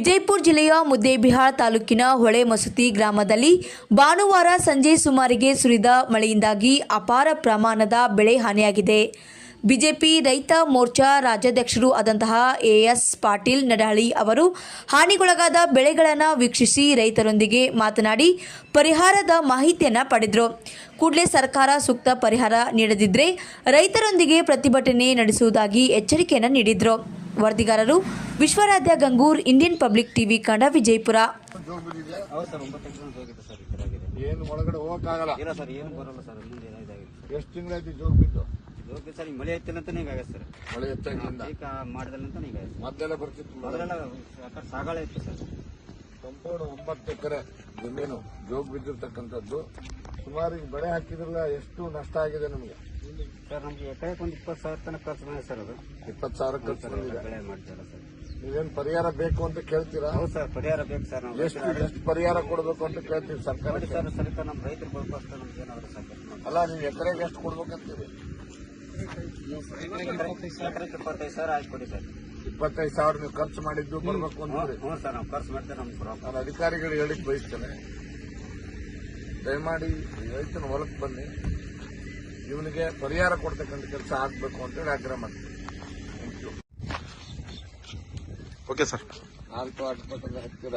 ವಿಜಯಪುರ ಜಿಲ್ಲೆಯ ಮುದ್ದೇಬಿಹಾಳ್ ತಾಲೂಕಿನ ಹೊಳೆಮಸೂತಿ ಗ್ರಾಮದಲ್ಲಿ ಭಾನುವಾರ ಸಂಜೆ ಸುಮಾರಿಗೆ ಸುರಿದ ಮಳೆಯಿಂದಾಗಿ ಅಪಾರ ಪ್ರಮಾಣದ ಬೆಳೆ ಹಾನಿಯಾಗಿದೆ. ಬಿಜೆಪಿ ರೈತ ಮೋರ್ಚಾ ರಾಜ್ಯಾಧ್ಯಕ್ಷರೂ ಆದಂತಹ ಎಎಸ್ ಪಾಟೀಲ್ ನಡಹಳ್ಳಿ ಅವರು ಹಾನಿಗೊಳಗಾದ ಬೆಳೆಗಳನ್ನು ವೀಕ್ಷಿಸಿ ರೈತರೊಂದಿಗೆ ಮಾತನಾಡಿ ಪರಿಹಾರದ ಮಾಹಿತಿಯನ್ನು ಪಡೆದರು. ಕೂಡಲೇ ಸರ್ಕಾರ ಸೂಕ್ತ ಪರಿಹಾರ ನೀಡದಿದ್ದರೆ ರೈತರೊಂದಿಗೆ ಪ್ರತಿಭಟನೆ ನಡೆಸುವುದಾಗಿ ಎಚ್ಚರಿಕೆಯನ್ನು ನೀಡಿದರು. ವರದಿಗಾರರು Vishwaradhya Gangur, Indian public TV Kannada, Vijayapura. ಏನು ಒಳಗಡೆ ಹೋಗಕ್ಕಾಗಲ್ಲ. ಇಲ್ಲ ಸರ್, ಏನು ಬರಲ್ಲ ಸರ್. ಮುಂದೆ ಏನಾಗಿದೆ? ಎಷ್ಟು ತಿಂಗಳಾಯ್ತು ಜೋಗ್ ಬಿದ್ದು? ಜೋಗ್ ಸರ್, ಮಳೆ ಐತಿಲ್ಲ ಅಂತ ಈಗ ಆಗತ್ತೆ ಸರ್. ಮಳೆ ಹೆಚ್ಚಾಗಿಲ್ಲ ಈಗ ಮಾಡಿದಲ್ಲ ಅಂತ ಈಗ ಆಗತ್ತೆ. ಮೊದಲೆಲ್ಲ ಬರ್ತಿತ್ತು. ಮೊದಲೆಲ್ಲ ಸಾಗಾಳೆ ಇತ್ತು ಸರ್. ಸಂಪೂರ್ಣ 9 ಎಕರೆ ಜಮೀನು ಜೋಗ್ ಬಿದ್ದಿರ್ತಕ್ಕಂಥದ್ದು. ಸುಮಾರು ಈಗ ಬೆಳೆ ಹಾಕಿದ್ರಲ್ಲ, ಎಷ್ಟು ನಷ್ಟ ಆಗಿದೆ ನಮಗೆ ಸರ್? ನಮ್ಗೆ ಎಕರೆಗೆ ಒಂದು 20,000 ತನಕ ಖರ್ಚು ಬಂದಿದೆ ಸರ್. ಅದು 20,000 ಖರ್ಚು ಬಂದಿದೆ. ಬೆಳೆ ಮಾಡ್ತಾರೆ ಸರ್. ನೀವೇನ್ ಪರಿಹಾರ ಬೇಕು ಅಂತ ಕೇಳ್ತೀರಾ? ಹೌದು ಸರ್, ಪರಿಹಾರ ಬೇಕು ಸರ್. ನಾವು ಎಷ್ಟು ಪರಿಹಾರ ಕೊಡಬೇಕು ಅಂತ ಕೇಳ್ತೀವಿ ಸರ್ಕಾರ. ಸರ್, ಸರ್ಕಾರ ನಮ್ಮ ರೈತರು ಬದುಕೋಸ್ಕರ ನಮ್ಗೆ ಏನಾದ್ರು ಸಾಕು. ಅಲ್ಲ, ನೀವು ಎಕರೆಗೆ ಎಷ್ಟು ಕೊಡ್ಬೇಕಂತೀರಿ? ಎಕರೆಗೆ 25,000 ಆಯ್ತು ಕೊಡಿ ಸರ್. 25,000 ನೀವು ಖರ್ಚು ಮಾಡಿದ್ದು ಬರ್ಬೇಕು ಅಂತೀರಿ? ಹ್ಞೂ ಸರ್, ನಾವು ಖರ್ಚು ಮಾಡ್ತೇವೆ. ನಮ್ಗೆ ನಾನು ಅಧಿಕಾರಿಗಳು ಹೇಳಿಕ್ ಬಯಸ್ತೇನೆ, ದಯಮಾಡಿ ರೈತನ ಹೊಲಕ್ಕೆ ಬನ್ನಿ, ಇವನಿಗೆ ಪರಿಹಾರ ಕೊಡ್ತಕ್ಕಂಥ ಕೆಲಸ ಆಗ್ಬೇಕು ಅಂತೇಳಿ ಆಗ್ರಹ ಮಾಡ್ತೀನಿ. Okay sir. 4 ಆಟಪಟ್ಟದ ಹತ್ತಿರ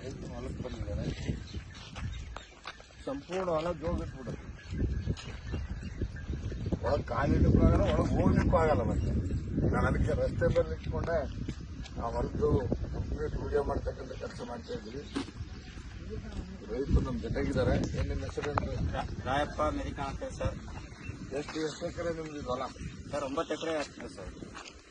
ರೈತನ ಹೊಲಕ್ಕೆ ಬಂದಿದ್ದಾರೆ. ಸಂಪೂರ್ಣ ಹೊಲ ಜೋಗಿಟ್ಬಿಡುತ್ತೆ. ಒಳಗೆ ಕಾಲಿಡಕ್ಕೂ ಆಗಲ್ಲ, ಒಳಗೆ ಹೋಗ್ಲಿಕ್ಕೂ ಆಗಲ್ಲ. ಮತ್ತೆ ನಾನು ಅದಕ್ಕೆ ರಸ್ತೆ ಮೇಲೆ ನಿಂತ್ಕೊಂಡೆ ಆ ಹೊಲದ್ದು ಕಂಪ್ಲೀಟ್ ವಿಡಿಯೋ ಮಾಡ್ತಕ್ಕಂಥ ಕೆಲಸ ಮಾಡ್ತಾ ಇದ್ದೀವಿ. ರೈತರು ನಮ್ಮ ಜೊತೆಗಿದ್ದಾರೆ. ಏನೇನು ಹೆಸರು? ರಾಯಪ್ಪ ಮೆರಿಕಾ ಅಂತ ಸರ್. ಎಷ್ಟು ಎಕರೆ ನಿಮ್ದು ಹೊಲ? ಸರ್ 9 ಎಕರೆ ಆಗ್ತದೆ ಸರ್.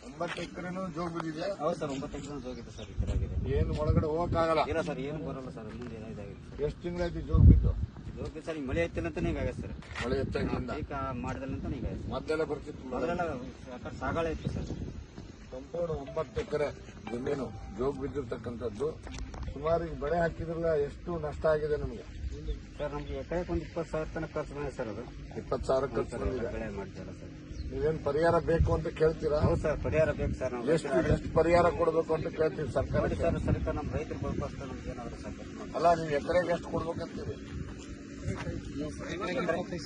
9 ಎಕರೆನೂ ಜೋಗ್ ಬಿದ್ದಿದೆ? ಹೌದು ಸರ್, 9 ಎಕರೆ ಜೋಗಿದೆ ಸರ್. ಈ ಕಡೆ ಆಗಿದೆ. ಏನು ಒಳಗಡೆ ಹೋಗಕ್ಕಾಗಲ್ಲ. ಇಲ್ಲ ಸರ್, ಏನು ಬರಲ್ಲ ಸರ್. ಮುಂದೆ ಏನಾಗಿದೆ? ಎಷ್ಟು ತಿಂಗಳಾಯ್ತು ಜೋಗ್ ಬಿದ್ದು? ಜೋಗಿ ಸರ್, ಮಳೆ ಐತಿಲ್ಲ ಅಂತ ಈಗ ಆಗತ್ತೆ ಸರ್. ಮಳೆ ಹೆಚ್ಚಾಗಿಲ್ಲ. ಈಗ ಮಾಡಿದಲ್ಲ ಅಂತ ಈಗ ಆಗತ್ತೆ. ಮೊದಲೆಲ್ಲ ಬರ್ತಿತ್ತು. ಮೊದಲೆಲ್ಲ ಸಾಗಾಳೆ ಇತ್ತು ಸರ್. ಸಂಪೂರ್ಣ 9 ಎಕರೆ ಜಮೀನು ಜೋಗ್ ಬಿದ್ದಿರ್ತಕ್ಕಂಥದ್ದು. ಸುಮಾರು ಈಗ ಬೆಳೆ ಹಾಕಿದ್ರಲ್ಲ, ಎಷ್ಟು ನಷ್ಟ ಆಗಿದೆ ನಮಗೆ ಸರ್? ನಮ್ಗೆ ಎಕರೆಗೆ ಒಂದು 20,000 ತನಕ ಖರ್ಚು ಬಂದಿದೆ ಸರ್. ಅದು 20,000 ಖರ್ಚು ಬಂದಿದೆ. ಬೆಳೆ ಮಾಡ್ತಾರೆ ಸರ್. ನೀವೇನ್ ಪರಿಹಾರ ಬೇಕು ಅಂತ ಕೇಳ್ತೀರಾ? ಹೌದು ಸರ್, ಪರಿಹಾರ ಬೇಕು ಸರ್. ನಾವು ಎಷ್ಟು ಪರಿಹಾರ ಕೊಡಬೇಕು ಅಂತ ಕೇಳ್ತೀವಿ ಸರ್ಕಾರ. ಸರ್, ಸರ್ಕಾರ ನಮ್ಮ ರೈತರು ಬದುಕೋಸ್ಕರ ನಮ್ಗೆ ಏನಾದ್ರು ಸಾಕು. ಅಲ್ಲ, ನೀವು ಎಕರೆಗೆ ಎಷ್ಟು ಕೊಡ್ಬೇಕಂತೀರಿ?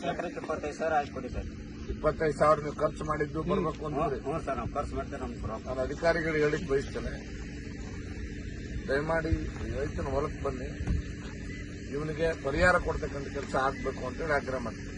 ಎಕರೆಗೆ 25,000 ಆಯ್ತು ಕೊಡಿ ಸರ್. 25,000 ನೀವು ಖರ್ಚು ಮಾಡಿದ್ದು ಬರ್ಬೇಕು ಅಂತೀರಿ? ಹ್ಞೂ ಸರ್, ನಾವು ಖರ್ಚು ಮಾಡ್ತೇವೆ. ನಮ್ಗೆ ನಾನು ಅಧಿಕಾರಿಗಳು ಹೇಳಿಕ್ ಬಯಸ್ತೇನೆ, ದಯಮಾಡಿ ರೈತನ ಹೊಲಕ್ಕೆ ಬನ್ನಿ, ಇವನಿಗೆ ಪರಿಹಾರ ಕೊಡ್ತಕ್ಕಂಥ ಕೆಲಸ ಆಗ್ಬೇಕು ಅಂತೇಳಿ ಆಗ್ರಹ ಮಾಡ್ತೀನಿ.